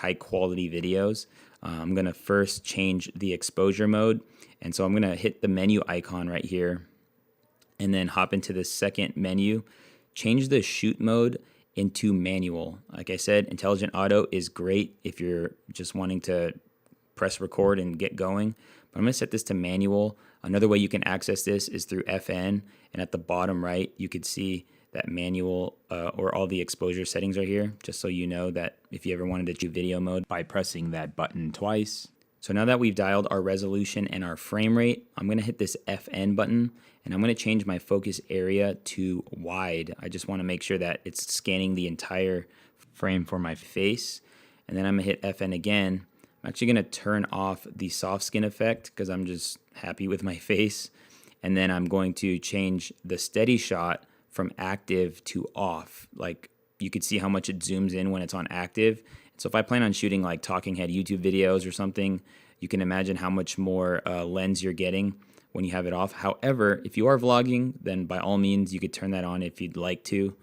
high quality videos. I'm gonna first change the exposure mode, and so I'm gonna hit the menu icon right here and then hop into the second menu, change the shoot mode into manual. Like I said, intelligent auto is great if you're just wanting to press record and get going, but I'm gonna set this to manual. Another way you can access this is through FN, and at the bottom right you could see that manual or all the exposure settings are here, just so you know that if you ever wanted to choose video mode by pressing that button twice. So now that we've dialed our resolution and our frame rate, I'm gonna hit this FN button, and I'm gonna change my focus area to wide. I just wanna make sure that it's scanning the entire frame for my face. And then I'm gonna hit FN again. I'm actually gonna turn off the soft skin effect because I'm just happy with my face. And then I'm going to change the steady shot from active to off. Like, you could see how much it zooms in when it's on active. So if I plan on shooting like talking head YouTube videos or something, you can imagine how much more lens you're getting when you have it off. However, if you are vlogging, then by all means you could turn that on if you'd like to.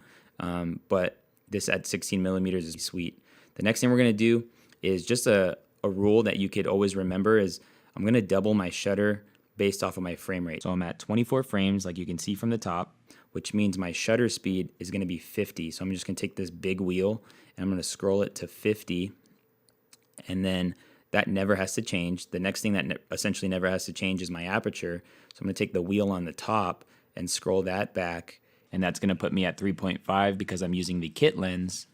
But this at 16 millimeters is sweet. The next thing we're gonna do is just a rule that you could always remember is I'm gonna double my shutter based off of my frame rate. So I'm at 24 frames, like you can see from the top, which means my shutter speed is gonna be 50. So I'm just gonna take this big wheel and I'm gonna scroll it to 50, and then that never has to change. The next thing that essentially never has to change is my aperture. So I'm gonna take the wheel on the top and scroll that back, and that's gonna put me at 3.5 because I'm using the kit lens.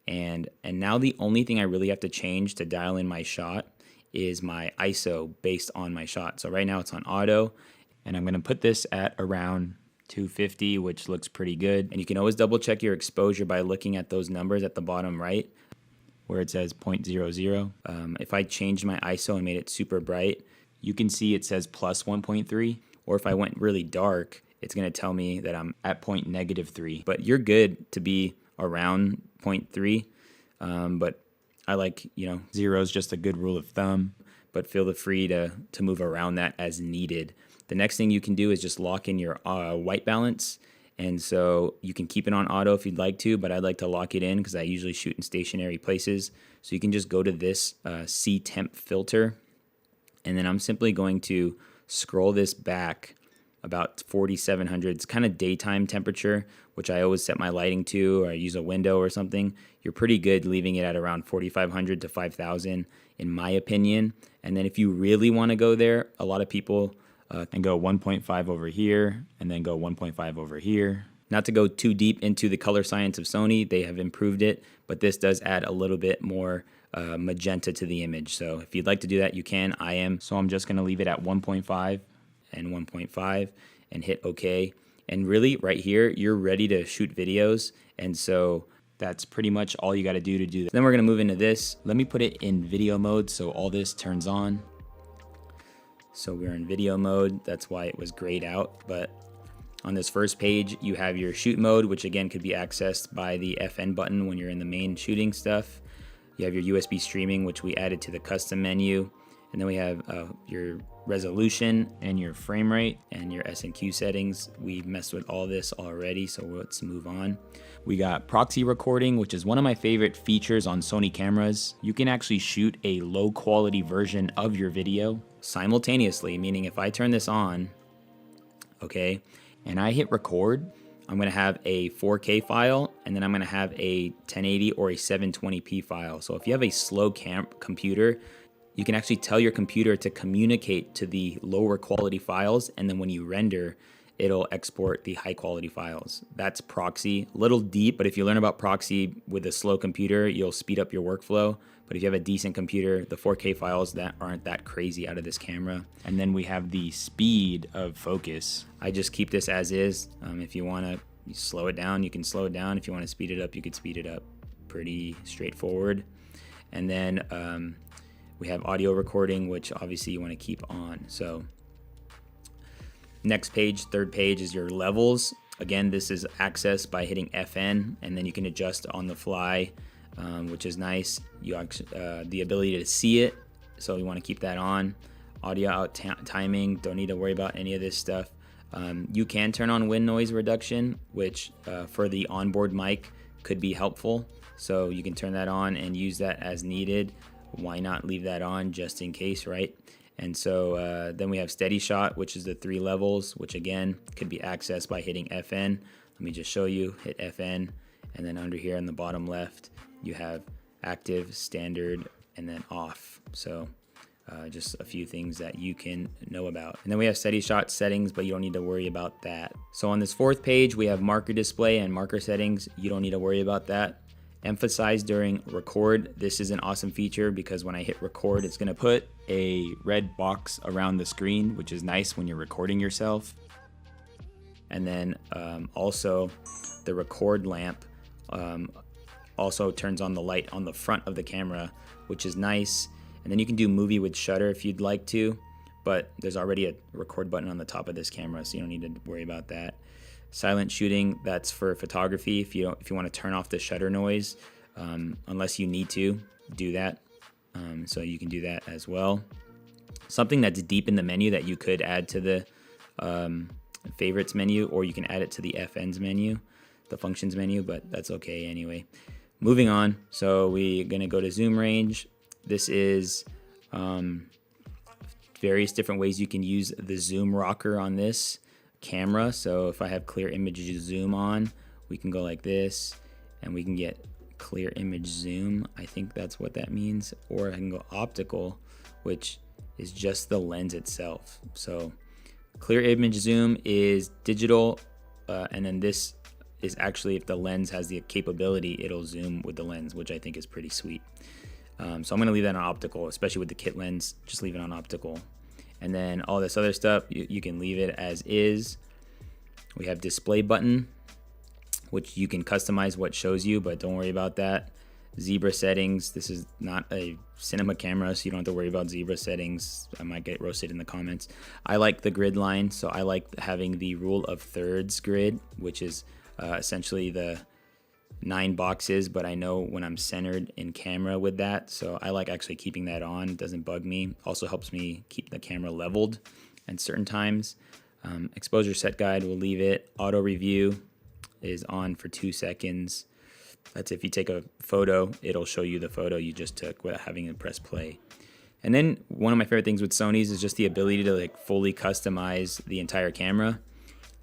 And now the only thing I really have to change to dial in my shot is my ISO based on my shot. So right now it's on auto, and I'm gonna put this at around 250, which looks pretty good. And you can always double check your exposure by looking at those numbers at the bottom right where it says 0.00. If I changed my ISO and made it super bright, you can see it says plus 1.3, or if I went really dark, it's gonna tell me that I'm at -3. But you're good to be around 0.3, but I like, 0 is just a good rule of thumb, but feel free to move around that as needed. The next thing you can do is just lock in your white balance, and so you can keep it on auto if you'd like to, but I'd like to lock it in because I usually shoot in stationary places. So you can just go to this C temp filter, and then I'm simply going to scroll this back about 4,700. It's kind of daytime temperature, which I always set my lighting to, or I use a window or something. You're pretty good leaving it at around 4,500 to 5,000 in my opinion. And then if you really want to go there, a lot of people can go 1.5 over here and then go 1.5 over here. Not to go too deep into the color science of Sony, they have improved it, but this does add a little bit more magenta to the image. So if you'd like to do that, you can. So I'm just going to leave it at 1.5 and 1.5 and hit OK. And really right here, you're ready to shoot videos. And so that's pretty much all you got to do that. Then we're going to move into this. Let me put it in video mode so all this turns on. So we're in video mode. That's why it was grayed out. But on this first page, you have your shoot mode, which again could be accessed by the FN button when you're in the main shooting stuff. You have your USB streaming, which we added to the custom menu. And then we have your resolution and your frame rate and your S&Q settings. We messed with all this already, so let's move on. We got proxy recording, which is one of my favorite features on Sony cameras. You can actually shoot a low quality version of your video simultaneously, meaning if I turn this on, okay, and I hit record, I'm gonna have a 4K file, and then I'm gonna have a 1080 or a 720p file. So if you have a slow computer, you can actually tell your computer to communicate to the lower quality files, and then when you render, it'll export the high quality files. That's proxy. A little deep, but if you learn about proxy with a slow computer, you'll speed up your workflow. But if you have a decent computer, the 4K files that aren't that crazy out of this camera. And then we have the speed of focus. I just keep this as is. If you want to slow it down, you can slow it down. If you want to speed it up, you could speed it up. Pretty straightforward. And then we have audio recording, which obviously you want to keep on. So next page, third page, is your levels. Again, this is accessed by hitting FN, and then you can adjust on the fly, which is nice. You the ability to see it, so you want to keep that on. Audio out timing, don't need to worry about any of this stuff. You can turn on wind noise reduction, which for the onboard mic could be helpful. so you can turn that on and use that as needed. Why not leave that on just in case, right? And so then we have steady shot, which is the 3 levels, which again could be accessed by hitting FN. Let me just show you. Hit FN, and then under here in the bottom left you have active, standard, and then off. So just a few things that you can know about. And then we have steady shot settings, but you don't need to worry about that. So on this 4th page we have marker display and marker settings. You don't need to worry about that. Emphasize during record. This is an awesome feature because when I hit record, it's gonna put a red box around the screen, which is nice when you're recording yourself. And then also the record lamp also turns on the light on the front of the camera, which is nice. And then you can do movie with shutter if you'd like to, but there's already a record button on the top of this camera, so you don't need to worry about that. Silent shooting, that's for photography. If you want to turn off the shutter noise, unless you need to do that, so you can do that as well. Something that's deep in the menu that you could add to the favorites menu, or you can add it to the FN's menu, the functions menu, but that's okay anyway. Moving on, so we're gonna go to zoom range. This is various different ways you can use the zoom rocker on this camera. So if I have clear image zoom on, we can go like this and we can get clear image zoom. I think that's what that means. Or I can go optical, which is just the lens itself. So clear image zoom is digital, and then this is actually if the lens has the capability, it'll zoom with the lens, which I think is pretty sweet. So I'm going to leave that on optical, especially with the kit lens. Just leave it on optical. And then all this other stuff, you can leave it as is. We have display button, which you can customize what shows you, but don't worry about that. Zebra settings. This is not a cinema camera, so you don't have to worry about zebra settings. I might get roasted in the comments. I like the grid line, so I like having the rule of thirds grid, which is essentially the 9 boxes, but I know when I'm centered in camera with that, so I like actually keeping that on. It doesn't bug me. Also helps me keep the camera leveled at certain times. Exposure set guide, we'll leave it. Auto review is on for 2 seconds. That's if you take a photo, it'll show you the photo you just took without having to press play. And then one of my favorite things with Sony's is just the ability to like fully customize the entire camera.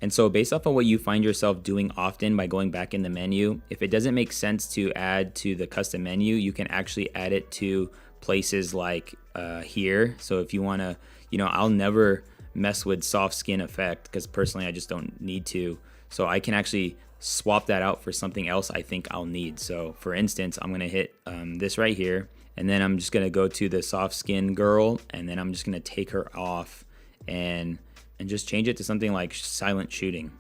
And so based off of what you find yourself doing often by going back in the menu, if it doesn't make sense to add to the custom menu, you can actually add it to places like here. So if you want to, I'll never mess with soft skin effect because personally I just don't need to. So I can actually swap that out for something else I think I'll need. So for instance, I'm going to hit this right here, and then I'm just going to go to the soft skin girl, and then I'm just going to take her off and just change it to something like silent shooting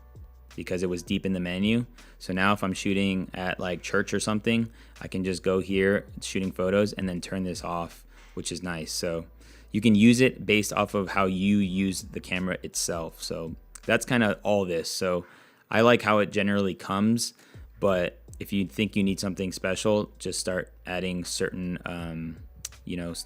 because it was deep in the menu. So now if I'm shooting at like church or something, I can just go here, shooting photos, and then turn this off, which is nice. So you can use it based off of how you use the camera itself. So that's kind of all this. So I like how it generally comes, but if you think you need something special, just start adding certain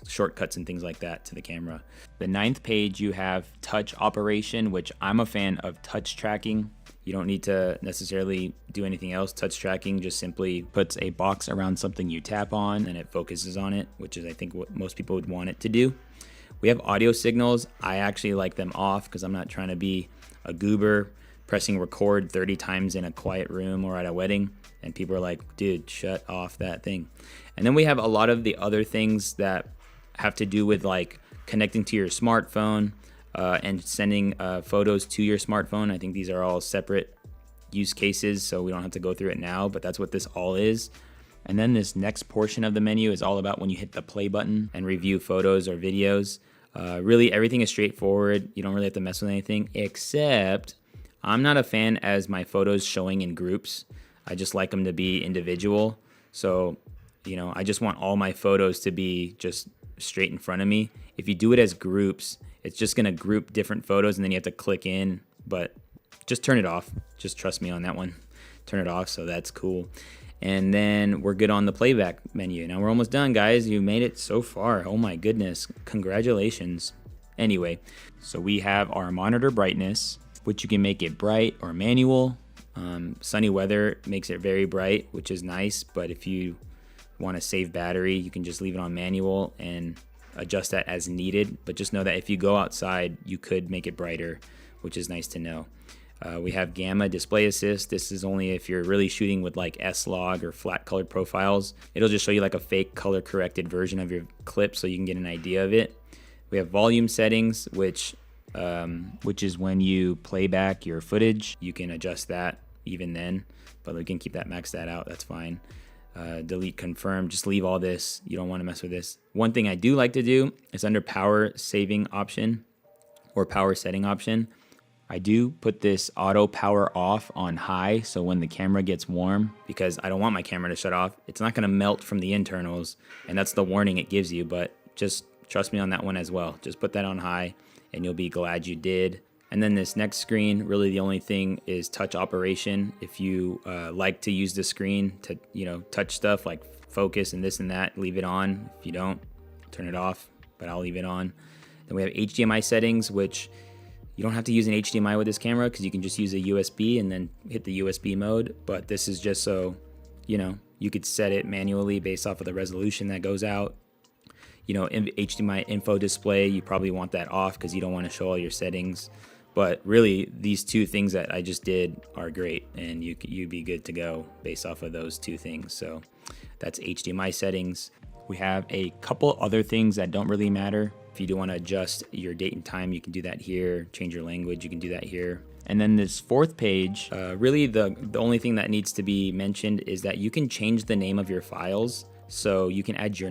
shortcuts and things like that to the camera. The 9th page, you have touch operation, which I'm a fan of touch tracking. You don't need to necessarily do anything else. Touch tracking just simply puts a box around something you tap on and it focuses on it, which is I think what most people would want it to do. We have audio signals. I actually like them off because I'm not trying to be a goober pressing record 30 times in a quiet room or at a wedding, and people are like, dude, shut off that thing. And then we have a lot of the other things that have to do with like connecting to your smartphone and sending photos to your smartphone. I think these are all separate use cases, so we don't have to go through it now, but that's what this all is. And then this next portion of the menu is all about when you hit the play button and review photos or videos. Really, everything is straightforward. You don't really have to mess with anything, except I'm not a fan as my photos showing in groups. I just like them to be individual. So, I just want all my photos to be just straight in front of me. If you do it as groups, it's just gonna group different photos and then you have to click in, but just turn it off. Just trust me on that one. Turn it off, so that's cool. And then we're good on the playback menu. Now we're almost done, guys. You made it so far. Oh my goodness, congratulations. Anyway, so we have our monitor brightness, which you can make it bright or manual. Sunny weather makes it very bright, which is nice, but if you want to save battery, you can just leave it on manual and adjust that as needed. But just know that if you go outside, you could make it brighter, which is nice to know. We have gamma display assist. This is only if you're really shooting with like S-Log or flat colored profiles. It'll just show you like a fake color corrected version of your clip so you can get an idea of it. We have volume settings, which is when you play back your footage. You can adjust that even then, but we can keep that maxed that out. That's fine. Delete, confirm, just leave all this. You don't want to mess with this. One thing I do like to do is under power saving option or power setting option, I do put this auto power off on high, so when the camera gets warm, because I don't want my camera to shut off, it's not going to melt from the internals, and that's the warning it gives you, but just trust me on that one as well. Just put that on high and you'll be glad you did. And then this next screen, really the only thing is touch operation. If you like to use the screen to, touch stuff like focus and this and that, leave it on. If you don't, turn it off, but I'll leave it on. Then we have HDMI settings, which you don't have to use an HDMI with this camera because you can just use a USB and then hit the USB mode. But this is just so, you could set it manually based off of the resolution that goes out. HDMI info display, you probably want that off because you don't want to show all your settings. But really, these two things that I just did are great, and you'd be good to go based off of those two things. So that's HDMI settings. We have a couple other things that don't really matter. If you do want to adjust your date and time, you can do that here. Change your language, you can do that here. And then this fourth page, really the only thing that needs to be mentioned is that you can change the name of your files. So you can add your